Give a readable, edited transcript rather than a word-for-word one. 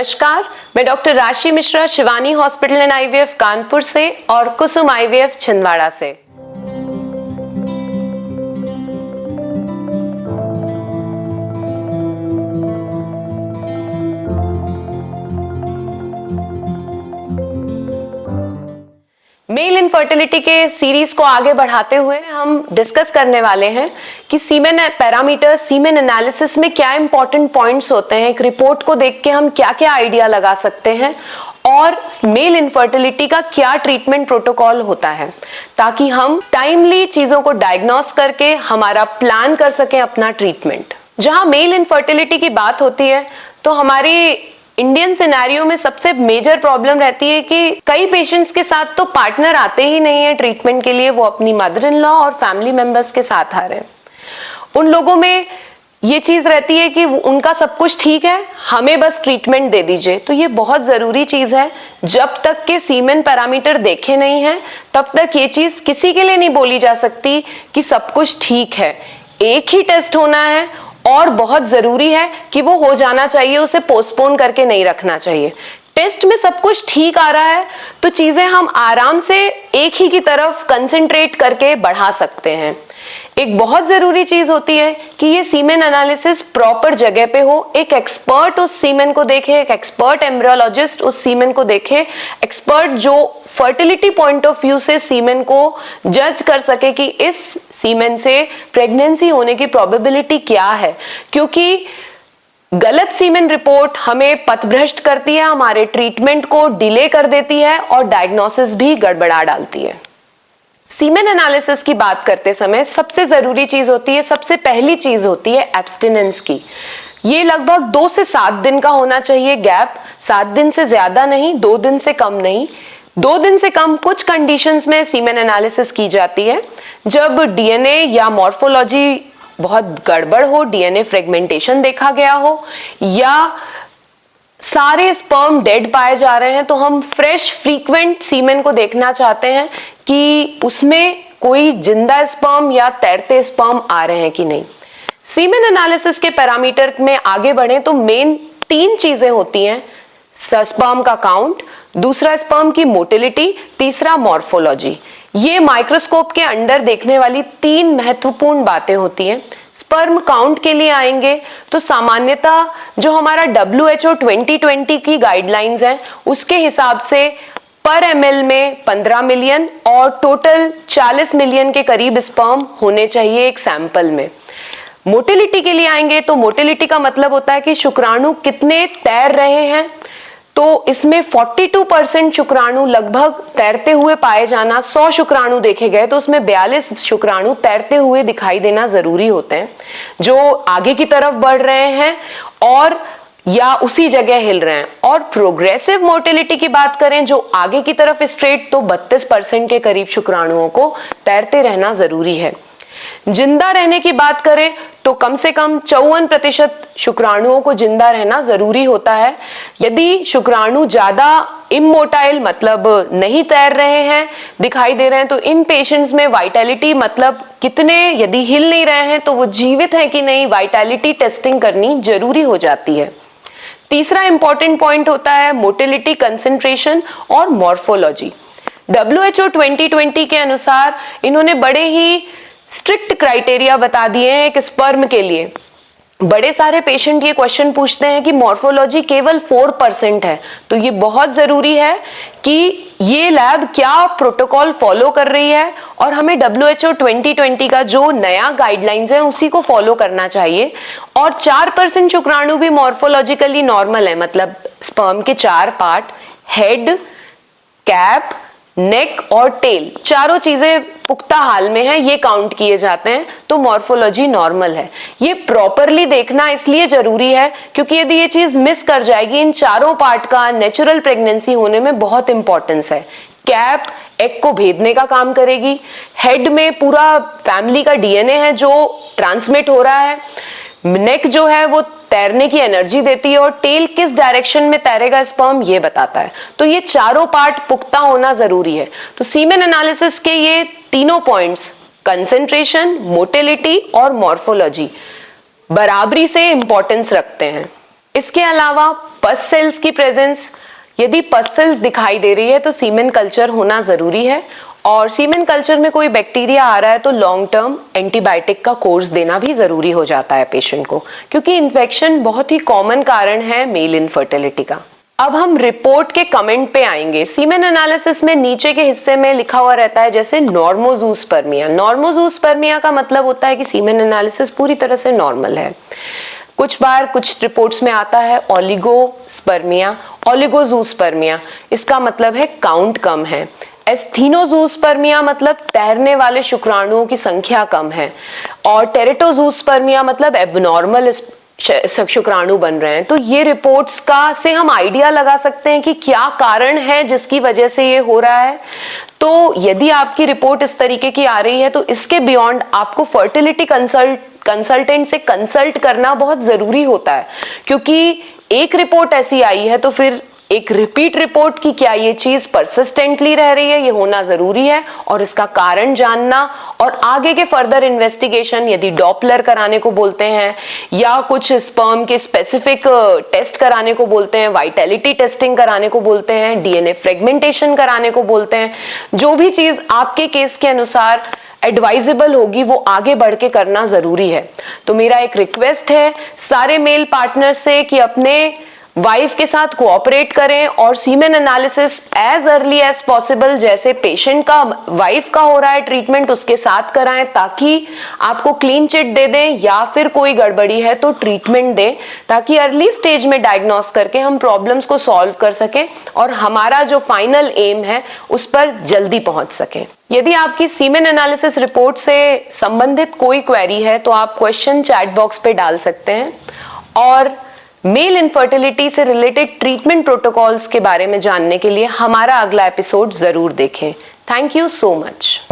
नमस्कार, मैं डॉक्टर राशि Mishra Shivani hospital and IVF Kanpur से और कुसुम आईवीएफ छिंदवाड़ा से। मेल इनफर्टिलिटी के सीरीज को आगे बढ़ाते हुए हम डिस्कस करने वाले हैं कि सीमेन पैरामीटर, सीमेन एनालिसिस में क्या इंपॉर्टेंट पॉइंट्स होते हैं। एक रिपोर्ट को देख के हम क्या क्या आइडिया लगा सकते हैं और मेल इनफर्टिलिटी का क्या ट्रीटमेंट प्रोटोकॉल होता है, ताकि हम टाइमली चीजों को डायग्नोस करके हमारा प्लान कर सकें अपना ट्रीटमेंट। जहां मेल इनफर्टिलिटी की बात होती है तो हमारी इंडियन सिनेरियो में सबसे मेजर प्रॉब्लम रहती है कि कई पेशेंट्स के साथ तो पार्टनर आते ही नहीं है ट्रीटमेंट के लिए, वो अपनी मदर इन लॉ और फैमिली मेंबर्स के साथ आ रहे हैं। उन लोगों में ये चीज रहती है कि उनका सब कुछ ठीक है, हमें बस ट्रीटमेंट दे दीजिए। तो ये बहुत जरूरी चीज है, जब तक के सीमेन पैरामीटर देखे नहीं है तब तक ये चीज किसी के लिए नहीं बोली जा सकती कि सब कुछ ठीक है। एक ही टेस्ट होना है और बहुत जरूरी है कि वो हो जाना चाहिए, उसे पोस्टपोन करके नहीं रखना चाहिए। टेस्ट में सब कुछ ठीक आ रहा है तो चीजें हम आराम से एक ही की तरफ कंसंट्रेट करके बढ़ा सकते हैं। एक बहुत जरूरी चीज होती है कि ये सीमेन एनालिसिस प्रॉपर जगह पे हो, एक एक्सपर्ट उस सीमेन को देखे, एक एक्सपर्ट एम्ब्रियोलॉजिस्ट उस सीमेन को देखे, एक्सपर्ट जो फर्टिलिटी पॉइंट ऑफ व्यू से सीमेन को जज कर सके कि इस सीमेन से प्रेगनेंसी होने की प्रोबेबिलिटी क्या है। क्योंकि गलत सीमेन रिपोर्ट हमें पथभ्रष्ट करती है, हमारे ट्रीटमेंट को डिले कर देती है और डायग्नोसिस भी गड़बड़ा डालती है। सीमेन एनालिसिस की बात करते समय सबसे जरूरी चीज होती है, सबसे पहली चीज होती है एब्स्टिनेंस की। ये लगभग 2 से 7 दिन का होना चाहिए गैप, 7 दिन से ज्यादा नहीं, 2 दिन से कम नहीं। 2 दिन से कम कुछ कंडीशंस में सीमेन एनालिसिस की जाती है, जब डीएनए या मॉर्फोलॉजी बहुत गड़बड़ हो, डीएनए फ्रेगमेंटेशन देखा गया हो या सारे स्पर्म डेड पाए जा रहे हैं, तो हम फ्रेश फ्रीक्वेंट सीमेन को देखना चाहते हैं कि उसमें कोई जिंदा स्पर्म या तैरते स्पर्म आ रहे हैं कि नहीं। सीमेन एनालिसिस के पैरामीटर में आगे बढ़े तो मेन 3 चीजें होती हैं, स्पर्म का काउंट, दूसरा स्पर्म की मोटिलिटी, तीसरा मॉर्फोलॉजी। ये माइक्रोस्कोप के अंडर देखने वाली 3 महत्वपूर्ण बातें होती हैं। स्पर्म काउंट के लिए आएंगे तो सामान्यतः जो हमारा WHO 2020 की गाइडलाइंस है उसके हिसाब से पर ml में 15 मिलियन और टोटल 40 मिलियन के करीब स्पर्म होने चाहिए एक सैंपल में। मोटिलिटी के लिए आएंगे तो मोटिलिटी का मतलब होता है कि शुक्राणु कितने तैर रहे हैं, तो इसमें 42% शुक्राणु लगभग तैरते हुए पाए जाना। 100 शुक्राणु देखे गए तो उसमें 42 शुक्राणु तैरते हुए दिखाई देना जरूरी होते हैं, जो आगे की तरफ बढ़ रहे हैं और या उसी जगह हिल रहे हैं। और प्रोग्रेसिव मोटिलिटी की बात करें, जो आगे की तरफ स्ट्रेट, तो 32% के करीब शुक्राणुओं को तैरते रहना जरूरी है। जिंदा रहने की बात करें तो कम से कम 54% शुक्राणुओं को जिंदा रहना जरूरी होता है। यदि शुक्राणु ज्यादा इमोटाइल मतलब नहीं तैर रहे हैं, दिखाई दे रहे हैं, तो इन पेशेंट्स में वाइटैलिटी मतलब कितने, यदि हिल नहीं रहे हैं तो वो जीवित हैं कि नहीं, वाइटैलिटी टेस्टिंग करनी जरूरी हो जाती है। तीसरा इंपॉर्टेंट पॉइंट होता है मोटिलिटी, कंसंट्रेशन और मॉर्फोलॉजी। WHO 2020 के अनुसार इन्होंने बड़े ही स्ट्रिक्ट क्राइटेरिया बता दिए हैं एक स्पर्म के लिए। बड़े सारे पेशेंट ये क्वेश्चन पूछते हैं कि मॉर्फोलॉजी केवल 4% है, तो ये बहुत जरूरी है कि ये लैब क्या प्रोटोकॉल फॉलो कर रही है और हमें WHO 2020 का जो नया गाइडलाइंस है उसी को फॉलो करना चाहिए। और 4% शुक्राणु भी मॉर्फोलॉजिकली नॉर्मल है, मतलब स्पर्म के 4 पार्ट, हेड, कैप, नेक और टेल, चारों चीजें पुख्ता हाल में है, ये काउंट किए जाते हैं, तो मॉर्फोलॉजी नॉर्मल है। ये प्रॉपरली देखना इसलिए जरूरी है क्योंकि यदि ये चीज मिस कर जाएगी, इन चारों पार्ट का नेचुरल प्रेगनेंसी होने में बहुत इंपॉर्टेंस है। कैप एग को भेदने का काम करेगी, हेड में पूरा फैमिली का डीएनए है जो ट्रांसमिट हो रहा है, नेक जो है वो तैरने की एनर्जी देती है और टेल किस डायरेक्शन में तैरेगा स्पर्म ये बताता है। तो ये चारों पार्ट पुख्ता होना जरूरी है। तो सीमेन एनालिसिस के ये तीनों पॉइंट्स, कंसेंट्रेशन, मोटिलिटी और मॉर्फोलॉजी, बराबरी से इंपॉर्टेंस रखते हैं। इसके अलावा पस सेल्स की प्रेजेंस, यदि पस सेल्स दिखाई दे रही है तो सीमेन कल्चर होना जरूरी है, और सीमेन कल्चर में कोई बैक्टीरिया आ रहा है तो लॉन्ग टर्म एंटीबायोटिक का कोर्स देना भी जरूरी हो जाता है पेशेंट को, क्योंकि इन्फेक्शन बहुत ही कॉमन कारण है मेल इनफर्टिलिटी का। अब हम रिपोर्ट के कमेंट पे आएंगे। सीमेन एनालिसिस में नीचे के हिस्से में लिखा हुआ रहता है जैसे नॉर्मोजूस्पर्मिया। नॉर्मोजूस्पर्मिया का मतलब होता है कि सीमेन एनालिसिस पूरी तरह से नॉर्मल है। कुछ बार कुछ रिपोर्ट्स में आता है ओलिगोस्पर्मिया, ओलिगोजूस्पर्मिया, इसका मतलब है काउंट कम है। एस्थीनोजूस्पर्मिया मतलब तैरने वाले शुक्राणुओं की संख्या कम है, और टेरेटोजूस्पर्मिया मतलब एबनॉर्मल शुक्राणु बन रहे हैं। तो ये रिपोर्ट्स का से हम आइडिया लगा सकते हैं कि क्या कारण है जिसकी वजह से ये हो रहा है। तो यदि आपकी रिपोर्ट इस तरीके की आ रही है तो इसके बियॉन्ड आपको फर्टिलिटी कंसल्टेंट से कंसल्ट करना बहुत जरूरी होता है, क्योंकि एक रिपोर्ट ऐसी आई है तो फिर एक रिपीट रिपोर्ट की क्या ये चीज परसिस्टेंटली रह रही है, ये होना जरूरी है, और इसका कारण जानना और आगे के फर्दर इन्वेस्टिगेशन, यदि डॉपलर कराने को बोलते हैं या कुछ स्पर्म के स्पेसिफिक टेस्ट कराने को बोलते हैं, वाइटैलिटी टेस्टिंग कराने को बोलते हैं, डीएनए फ्रेगमेंटेशन कराने को बोलते हैं, जो भी चीज आपके केस के अनुसार एडवाइजेबल होगी वो आगे बढ़ के करना जरूरी है। तो मेरा एक रिक्वेस्ट है सारे मेल पार्टनर से कि अपने वाइफ के साथ कोऑपरेट करें और semen analysis as early as possible, जैसे पेशेंट का वाइफ का हो रहा है ट्रीटमेंट उसके साथ कराएं, ताकि आपको क्लीन चिट दे दें या फिर कोई गड़बड़ी है तो ट्रीटमेंट दें, ताकि अर्ली स्टेज में डायग्नोस करके हम प्रॉब्लम्स को सॉल्व कर सकें और हमारा जो फाइनल एम है उस पर जल्दी पहुंच सकें। यदि आपकी सीमेन एनालिसिस रिपोर्ट से संबंधित कोई क्वेरी है तो आप क्वेश्चन चैट बॉक्स पे डाल सकते हैं, और मेल इनफर्टिलिटी से रिलेटेड ट्रीटमेंट प्रोटोकॉल्स के बारे में जानने के लिए हमारा अगला एपिसोड जरूर देखें। Thank you so much.